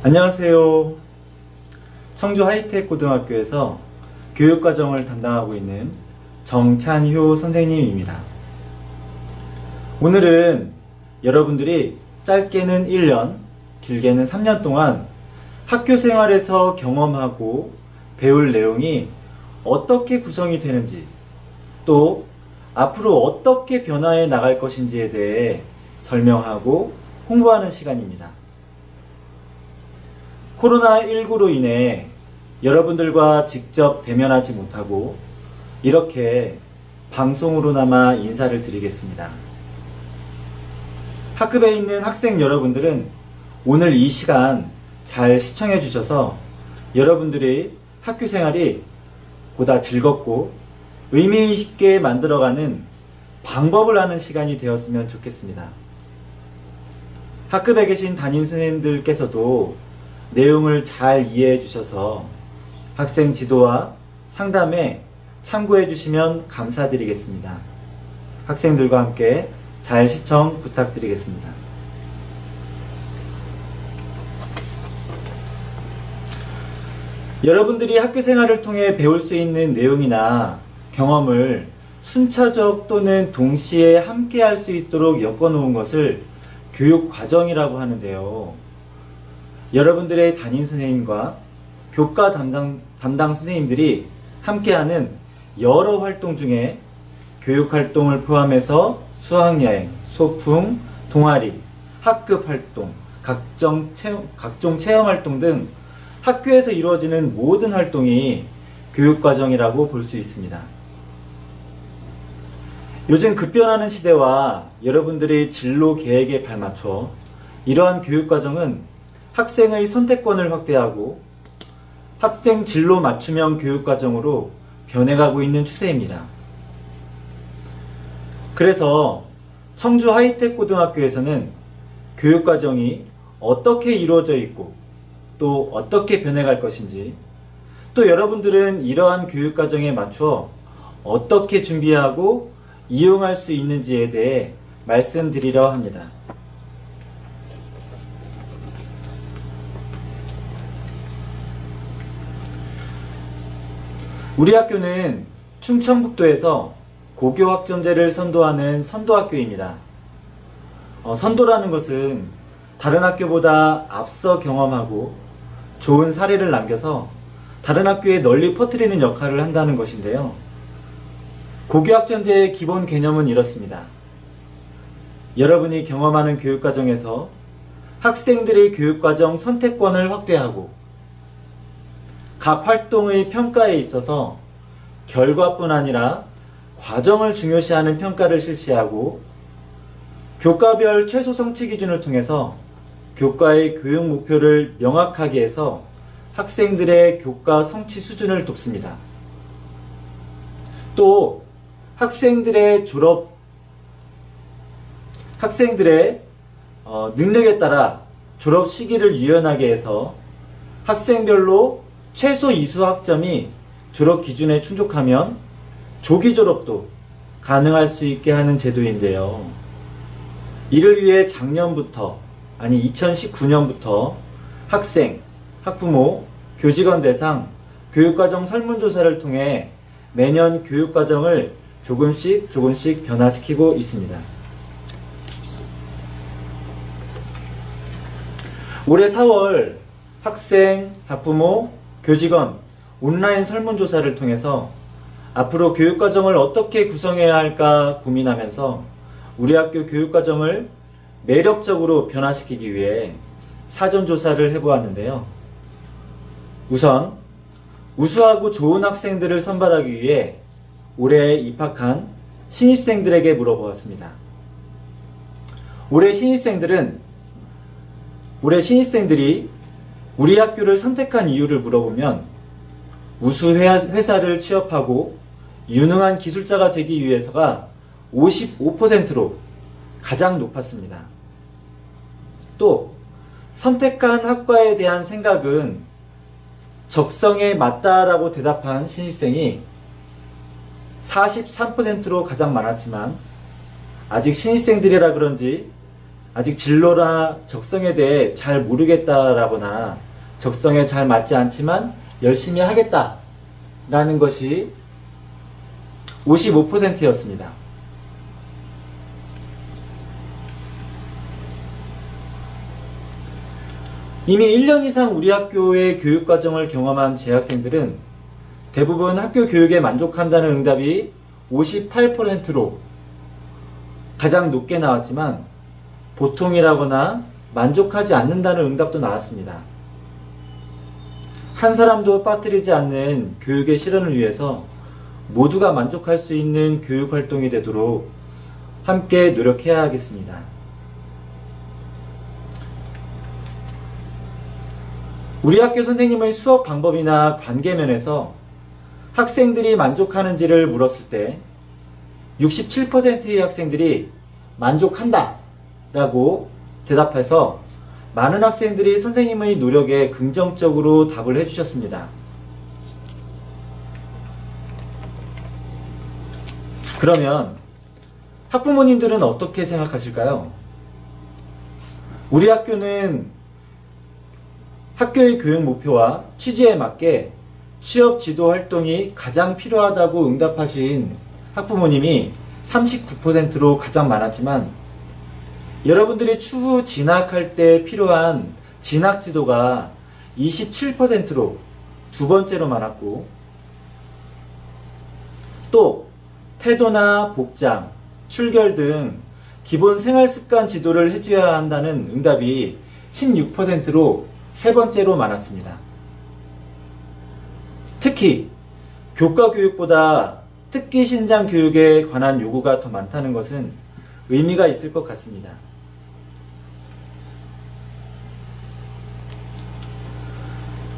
안녕하세요. 청주 하이텍고등학교에서 교육과정을 담당하고 있는 정찬효 선생님입니다. 오늘은 여러분들이 짧게는 1년, 길게는 3년 동안 학교 생활에서 경험하고 배울 내용이 어떻게 구성이 되는지, 또 앞으로 어떻게 변화해 나갈 것인지에 대해 설명하고 홍보하는 시간입니다. 코로나19로 인해 여러분들과 직접 대면하지 못하고 이렇게 방송으로나마 인사를 드리겠습니다. 학급에 있는 학생 여러분들은 오늘 이 시간 잘 시청해 주셔서 여러분들의 학교 생활이 보다 즐겁고 의미 있게 만들어가는 방법을 아는 시간이 되었으면 좋겠습니다. 학급에 계신 담임선생님들께서도 내용을 잘 이해해 주셔서 학생 지도와 상담에 참고해 주시면 감사드리겠습니다. 학생들과 함께 잘 시청 부탁드리겠습니다. 여러분들이 학교 생활을 통해 배울 수 있는 내용이나 경험을 순차적 또는 동시에 함께 할 수 있도록 엮어놓은 것을 교육과정이라고 하는데요. 여러분들의 담임선생님과 교과 담당 선생님들이 함께하는 여러 활동 중에 교육활동을 포함해서 수학여행, 소풍, 동아리, 학급활동, 각종 체험활동 등 학교에서 이루어지는 모든 활동이 교육과정이라고 볼 수 있습니다. 요즘 급변하는 시대와 여러분들의 진로 계획에 발맞춰 이러한 교육과정은 학생의 선택권을 확대하고 학생 진로 맞춤형 교육과정으로 변해가고 있는 추세입니다. 그래서 청주 하이텍고등학교에서는 교육과정이 어떻게 이루어져 있고 또 어떻게 변해갈 것인지, 또 여러분들은 이러한 교육과정에 맞춰 어떻게 준비하고 이용할 수 있는지에 대해 말씀드리려 합니다. 우리 학교는 충청북도에서 고교학점제를 선도하는 선도학교입니다. 선도라는 것은 다른 학교보다 앞서 경험하고 좋은 사례를 남겨서 다른 학교에 널리 퍼뜨리는 역할을 한다는 것인데요. 고교학점제의 기본 개념은 이렇습니다. 여러분이 경험하는 교육과정에서 학생들의 교육과정 선택권을 확대하고 각 활동의 평가에 있어서 결과뿐 아니라 과정을 중요시하는 평가를 실시하고 교과별 최소 성취 기준을 통해서 교과의 교육 목표를 명확하게 해서 학생들의 교과 성취 수준을 돕습니다. 또 학생들의 능력에 따라 졸업 시기를 유연하게 해서 학생별로 최소 이수 학점이 졸업 기준에 충족하면 조기 졸업도 가능할 수 있게 하는 제도인데요. 이를 위해 작년부터, 2019년부터 학생, 학부모, 교직원 대상 교육과정 설문조사를 통해 매년 교육과정을 조금씩 변화시키고 있습니다. 올해 4월 학생, 학부모, 교직원 온라인 설문조사를 통해서 앞으로 교육과정을 어떻게 구성해야 할까 고민하면서 우리 학교 교육과정을 매력적으로 변화시키기 위해 사전조사를 해보았는데요. 우선 우수하고 좋은 학생들을 선발하기 위해 올해 입학한 신입생들에게 물어보았습니다. 올해 신입생들이 우리 학교를 선택한 이유를 물어보면 우수 회사를 취업하고 유능한 기술자가 되기 위해서가 55%로 가장 높았습니다. 또 선택한 학과에 대한 생각은 적성에 맞다라고 대답한 신입생이 43%로 가장 많았지만 아직 신입생들이라 그런지 아직 진로나 적성에 대해 잘 모르겠다라거나 적성에 잘 맞지 않지만 열심히 하겠다 라는 것이 55%였습니다. 이미 1년 이상 우리 학교의 교육과정을 경험한 재학생들은 대부분 학교 교육에 만족한다는 응답이 58%로 가장 높게 나왔지만 보통이라거나 만족하지 않는다는 응답도 나왔습니다. 한 사람도 빠뜨리지 않는 교육의 실현을 위해서 모두가 만족할 수 있는 교육활동이 되도록 함께 노력해야 하겠습니다. 우리 학교 선생님의 수업 방법이나 관계면에서 학생들이 만족하는지를 물었을 때 67%의 학생들이 만족한다 라고 대답해서 많은 학생들이 선생님의 노력에 긍정적으로 답을 해주셨습니다. 그러면 학부모님들은 어떻게 생각하실까요? 우리 학교는 학교의 교육 목표와 취지에 맞게 취업 지도 활동이 가장 필요하다고 응답하신 학부모님이 39%로 가장 많았지만 여러분들이 추후 진학할 때 필요한 진학 지도가 27%로 두 번째로 많았고 또 태도나 복장, 출결 등 기본 생활습관 지도를 해줘야 한다는 응답이 16%로 세 번째로 많았습니다. 특히 교과 교육보다 특기 신장 교육에 관한 요구가 더 많다는 것은 의미가 있을 것 같습니다.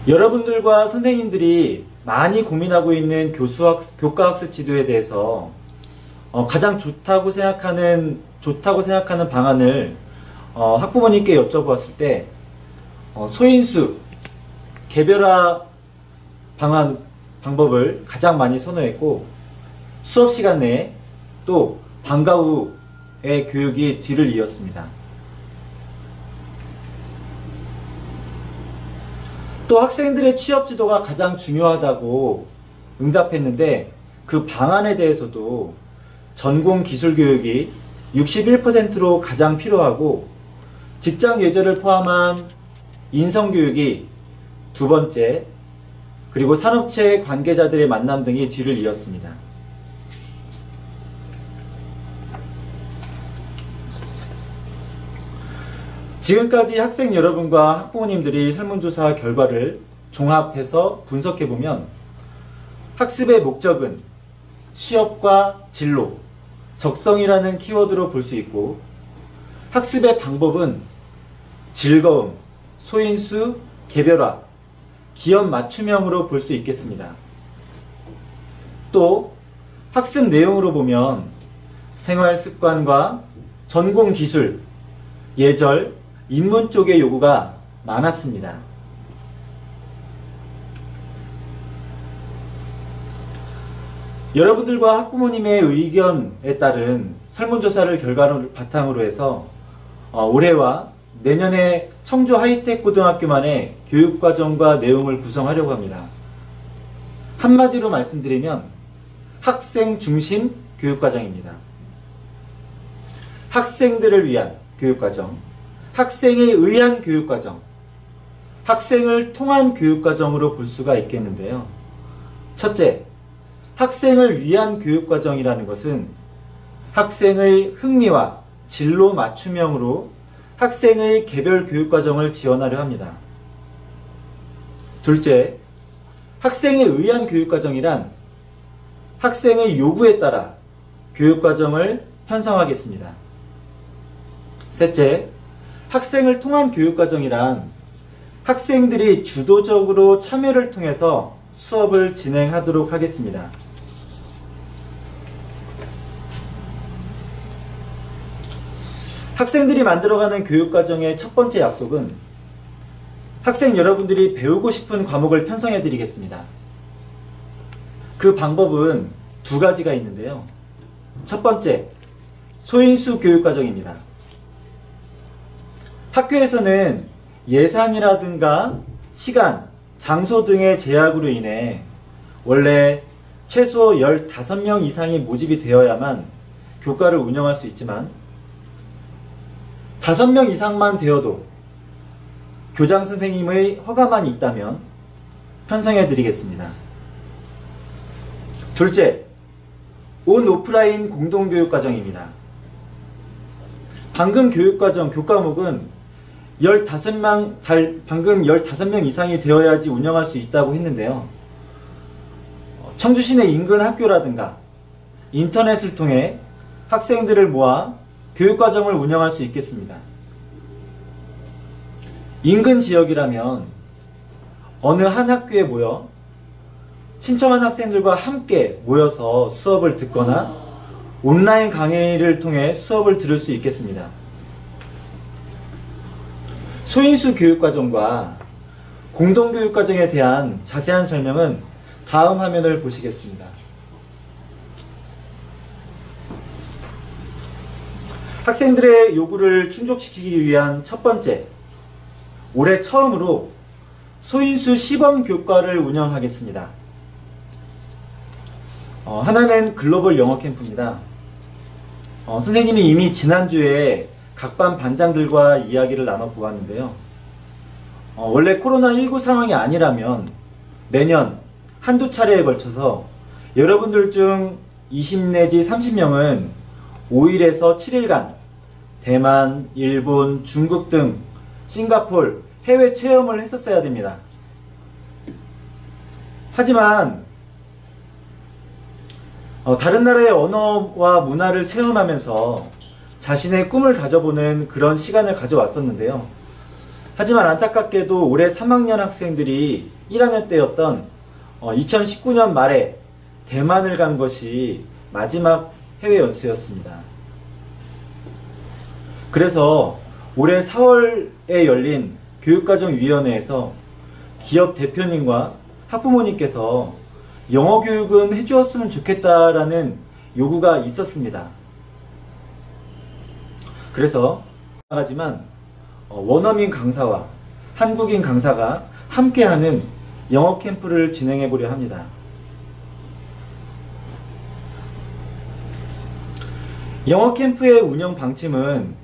여러분들과 선생님들이 많이 고민하고 있는 교과학습 지도에 대해서 가장 좋다고 생각하는 방안을 학부모님께 여쭤보았을 때 소인수, 개별화 방법을 가장 많이 선호했고 수업 시간 내에 또 방과 후의 교육이 뒤를 이었습니다. 또 학생들의 취업 지도가 가장 중요하다고 응답했는데 그 방안에 대해서도 전공 기술 교육이 61%로 가장 필요하고 직장 예절을 포함한 인성 교육이 두 번째, 그리고 산업체 관계자들의 만남 등이 뒤를 이었습니다. 지금까지 학생 여러분과 학부모님들이 설문조사 결과를 종합해서 분석해보면 학습의 목적은 취업과 진로, 적성이라는 키워드로 볼 수 있고 학습의 방법은 즐거움, 소인수, 개별화, 기업 맞춤형으로 볼 수 있겠습니다. 또 학습 내용으로 보면 생활습관과 전공기술, 예절, 인문 쪽의 요구가 많았습니다. 여러분들과 학부모님의 의견에 따른 설문조사를 결과를 바탕으로 해서 올해와 내년에 청주 하이텍 고등학교만의 교육과정과 내용을 구성하려고 합니다. 한마디로 말씀드리면 학생 중심 교육과정입니다. 학생들을 위한 교육과정, 학생에 의한 교육과정, 학생을 통한 교육과정으로 볼 수가 있겠는데요. 첫째, 학생을 위한 교육과정이라는 것은 학생의 흥미와 진로 맞춤형으로 학생의 개별 교육과정을 지원하려 합니다. 둘째, 학생에 의한 교육과정이란 학생의 요구에 따라 교육과정을 편성하겠습니다. 셋째, 학생을 통한 교육과정이란 학생들이 주도적으로 참여를 통해서 수업을 진행하도록 하겠습니다. 학생들이 만들어가는 교육과정의 첫 번째 약속은 학생 여러분들이 배우고 싶은 과목을 편성해 드리겠습니다. 그 방법은 두 가지가 있는데요. 첫 번째, 소인수 교육과정입니다. 학교에서는 예산이라든가 시간, 장소 등의 제약으로 인해 원래 최소 15명 이상이 모집이 되어야만 교과를 운영할 수 있지만 5명 이상만 되어도 교장 선생님의 허가만 있다면 편성해 드리겠습니다. 둘째, 온 오프라인 공동교육과정입니다. 방금 교육과정, 교과목은 방금 15명 이상이 되어야지 운영할 수 있다고 했는데요. 청주 시내 인근 학교라든가 인터넷을 통해 학생들을 모아 교육과정을 운영할 수 있겠습니다. 인근 지역이라면 어느 한 학교에 모여 신청한 학생들과 함께 모여서 수업을 듣거나 온라인 강의를 통해 수업을 들을 수 있겠습니다. 소인수 교육과정과 공동교육과정에 대한 자세한 설명은 다음 화면을 보시겠습니다. 학생들의 요구를 충족시키기 위한 첫 번째, 올해 처음으로 소인수 시범 교과를 운영하겠습니다. 하나는 글로벌 영어 캠프입니다. 선생님이 이미 지난주에 각 반 반장들과 이야기를 나눠보았는데요. 원래 코로나19 상황이 아니라면 매년 한두 차례에 걸쳐서 여러분들 중 20 내지 30명은 5일에서 7일간 대만, 일본, 중국 등 싱가폴, 해외 체험을 했었어야 됩니다. 하지만 다른 나라의 언어와 문화를 체험하면서 자신의 꿈을 다져보는 그런 시간을 가져왔었는데요. 하지만 안타깝게도 올해 3학년 학생들이 1학년 때였던 2019년 말에 대만을 간 것이 마지막 해외 연수였습니다. 그래서 올해 4월에 열린 교육과정위원회에서 기업 대표님과 학부모님께서 영어 교육은 해주었으면 좋겠다라는 요구가 있었습니다. 그래서 하지만 원어민 강사와 한국인 강사가 함께하는 영어 캠프를 진행해 보려 합니다. 영어 캠프의 운영 방침은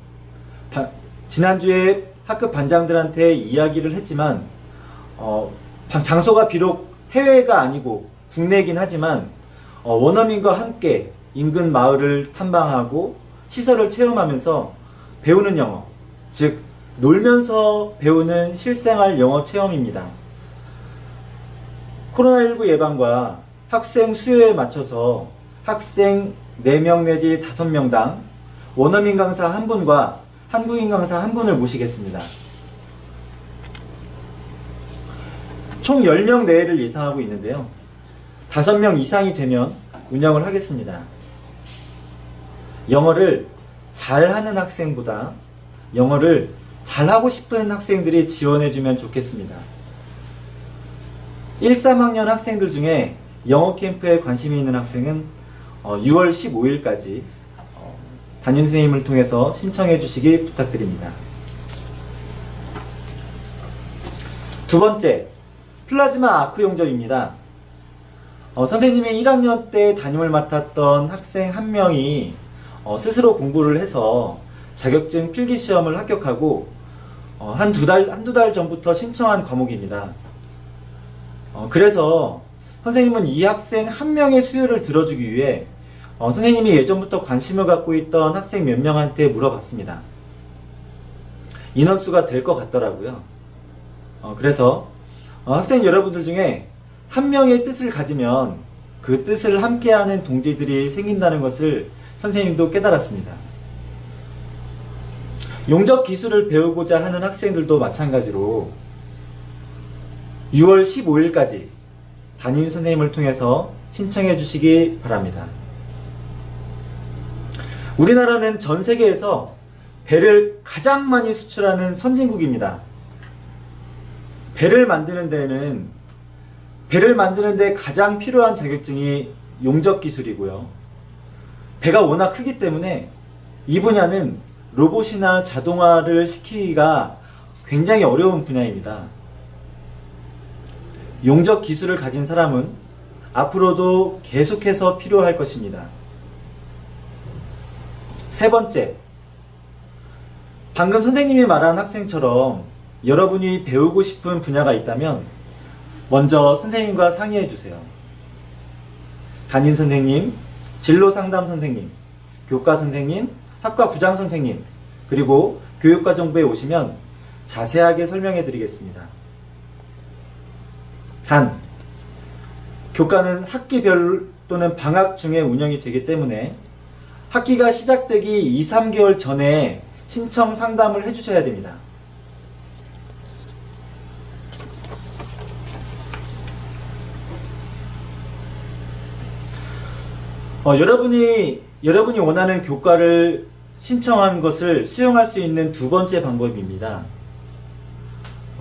지난주에 학급 반장들한테 이야기를 했지만 장소가 비록 해외가 아니고 국내이긴 하지만 원어민과 함께 인근 마을을 탐방하고 시설을 체험하면서 배우는 영어, 즉 놀면서 배우는 실생활 영어 체험입니다. 코로나19 예방과 학생 수요에 맞춰서 학생 4명 내지 5명당 원어민 강사 1분과 한국인 강사 1분을 모시겠습니다. 총 10명 내외를 예상하고 있는데요. 5명 이상이 되면 운영을 하겠습니다. 영어를 잘하는 학생보다 영어를 잘하고 싶은 학생들이 지원해주면 좋겠습니다. 1, 3학년 학생들 중에 영어 캠프에 관심이 있는 학생은 6월 15일까지 담임선생님을 통해서 신청해 주시기 부탁드립니다. 두 번째, 플라즈마 아크 용접입니다. 선생님이 1학년 때 담임을 맡았던 학생 한 명이 스스로 공부를 해서 자격증 필기시험을 합격하고 한두 달 전부터 신청한 과목입니다. 그래서 선생님은 이 학생 한 명의 수요를 들어주기 위해 선생님이 예전부터 관심을 갖고 있던 학생 몇 명한테 물어봤습니다. 인원수가 될 것 같더라고요. 그래서 학생 여러분들 중에 한 명의 뜻을 가지면 그 뜻을 함께하는 동지들이 생긴다는 것을 선생님도 깨달았습니다. 용접 기술을 배우고자 하는 학생들도 마찬가지로 6월 15일까지 담임 선생님을 통해서 신청해 주시기 바랍니다. 우리나라는 전 세계에서 배를 가장 많이 수출하는 선진국입니다. 배를 만드는 데 가장 필요한 자격증이 용접 기술이고요. 배가 워낙 크기 때문에 이 분야는 로봇이나 자동화를 시키기가 굉장히 어려운 분야입니다. 용접 기술을 가진 사람은 앞으로도 계속해서 필요할 것입니다. 세 번째, 방금 선생님이 말한 학생처럼 여러분이 배우고 싶은 분야가 있다면 먼저 선생님과 상의해 주세요. 담임 선생님, 진로 상담 선생님, 교과 선생님, 학과 부장 선생님, 그리고 교육과정부에 오시면 자세하게 설명해 드리겠습니다. 단, 교과는 학기별 또는 방학 중에 운영이 되기 때문에 학기가 시작되기 2, 3개월 전에 신청 상담을 해주셔야 됩니다. 여러분이 원하는 교과를 신청한 것을 수용할 수 있는 두 번째 방법입니다.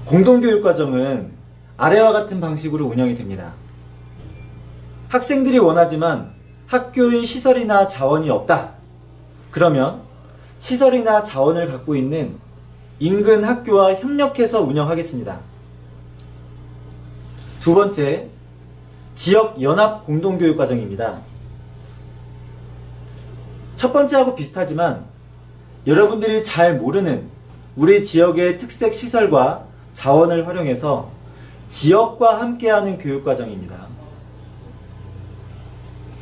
공동교육과정은 아래와 같은 방식으로 운영이 됩니다. 학생들이 원하지만 학교의 시설이나 자원이 없다. 그러면 시설이나 자원을 갖고 있는 인근 학교와 협력해서 운영하겠습니다. 두 번째, 지역 연합 공동교육과정입니다. 첫 번째하고 비슷하지만 여러분들이 잘 모르는 우리 지역의 특색 시설과 자원을 활용해서 지역과 함께하는 교육과정입니다.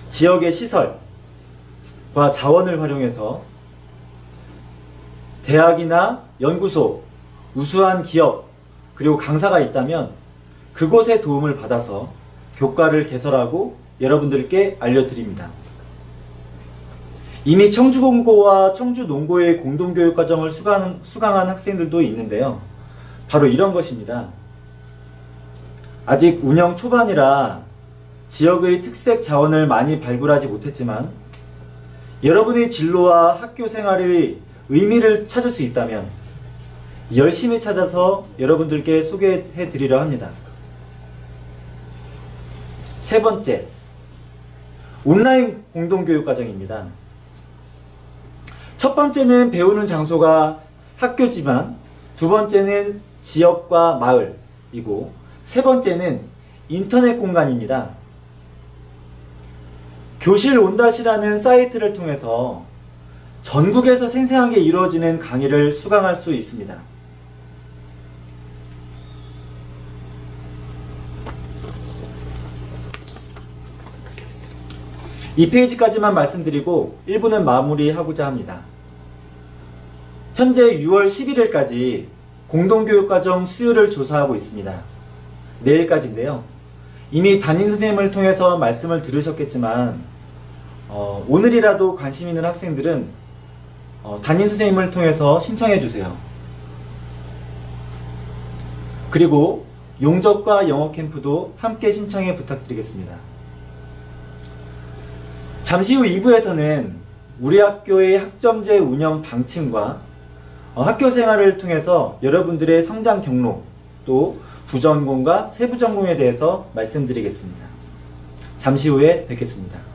지역의 시설과 자원을 활용해서 대학이나 연구소, 우수한 기업, 그리고 강사가 있다면 그곳의 도움을 받아서 교과를 개설하고 여러분들께 알려드립니다. 이미 청주공고와 청주농고의 공동교육과정을 수강한 학생들도 있는데요. 바로 이런 것입니다. 아직 운영 초반이라 지역의 특색 자원을 많이 발굴하지 못했지만 여러분의 진로와 학교 생활의 의미를 찾을 수 있다면 열심히 찾아서 여러분들께 소개해 드리려 합니다. 세 번째, 온라인 공동교육과정입니다. 첫 번째는 배우는 장소가 학교지만 두 번째는 지역과 마을이고 세 번째는 인터넷 공간입니다. 교실 온닷이라는 사이트를 통해서 전국에서 생생하게 이루어지는 강의를 수강할 수 있습니다. 이 페이지까지만 말씀드리고 1부는 마무리하고자 합니다. 현재 6월 11일까지 공동교육과정 수요를 조사하고 있습니다. 내일까지인데요. 이미 담임 선생님을 통해서 말씀을 들으셨겠지만 오늘이라도 관심 있는 학생들은 담임 선생님을 통해서 신청해 주세요. 그리고 용접과 영어 캠프도 함께 신청해 부탁드리겠습니다. 잠시 후 2부에서는 우리 학교의 학점제 운영 방침과 학교 생활을 통해서 여러분들의 성장 경로 또 부전공과 세부전공에 대해서 말씀드리겠습니다. 잠시 후에 뵙겠습니다.